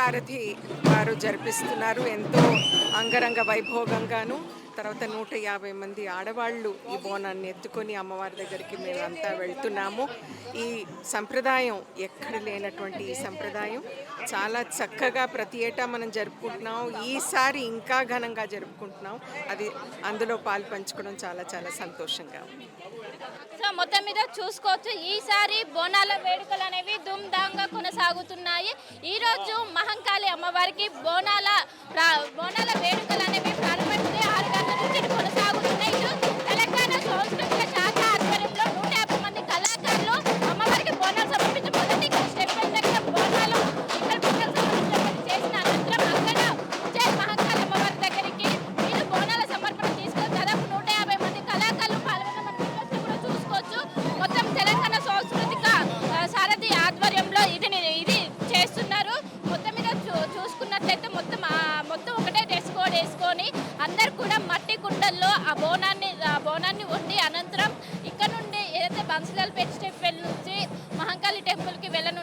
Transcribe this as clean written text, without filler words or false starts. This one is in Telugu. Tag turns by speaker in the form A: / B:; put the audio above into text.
A: రథసారథి వారు జరిపిస్తున్నారు ఎంతో అంగరంగ వైభోగంగాను. తర్వాత 150 మంది ఆడవాళ్ళు ఈ బోనాన్ని ఎత్తుకొని అమ్మవారి దగ్గరికి మేమంతా వెళ్తున్నాము. ఈ సంప్రదాయం ఎక్కడ లేనటువంటి ఈ సంప్రదాయం చాలా చక్కగా ప్రతి ఏటా మనం జరుపుకుంటున్నాం. ఈసారి ఇంకా ఘనంగా జరుపుకుంటున్నాం. అది అందులో పాలు పంచుకోవడం చాలా చాలా సంతోషంగా ఉంది.
B: సో మొత్తం మీద చూసుకోవచ్చు ఈసారి బోనాల వేడుకలు అనేవి ధూమ్ధామ్గా కొనసాగుతున్నాయి. ఈరోజు మహంకాళి అమ్మవారికి బోనాల వేడుకలు అనేవి ప్రారంభించి 6 గంటల నుంచి కొనసాగుతున్నాయి. ఇటు తెలంగాణ సాంస్కృతిక శాఖ ఆధ్వర్యంలో 150 మంది కళాకారులు అమ్మవారికి బోనాలు సమర్పించి మొదటి స్టెప్ దగ్గర బోనాలు ఇక్కడ బోనాలు సమర్పించడం చేసిన అనంతరం అక్కడ విజయ మహంకాళి అమ్మవారి దగ్గరికి వీళ్ళు బోనాల సమర్పణ తీసుకొని దాదాపు 150 మంది కళాకారులు పాల్గొన్న మనం కూడా చూసుకోవచ్చు. మొత్తం తెలంగాణ సాంస్కృతిక సారథి ఆధ్వర్యంలో ఇది చేస్తున్నారు. మొత్తం మీద చూసుకున్నట్లయితే మొత్తం ఒకటే డ్రెస్ కోడ్ వేసుకొని అందరు కూడా మట్టి కుండల్లో ఆ బోనాన్ని వండి అనంతరం ఇక్కడ నుండి ఏదైతే బన్సులాలు పెట్టి స్టెప్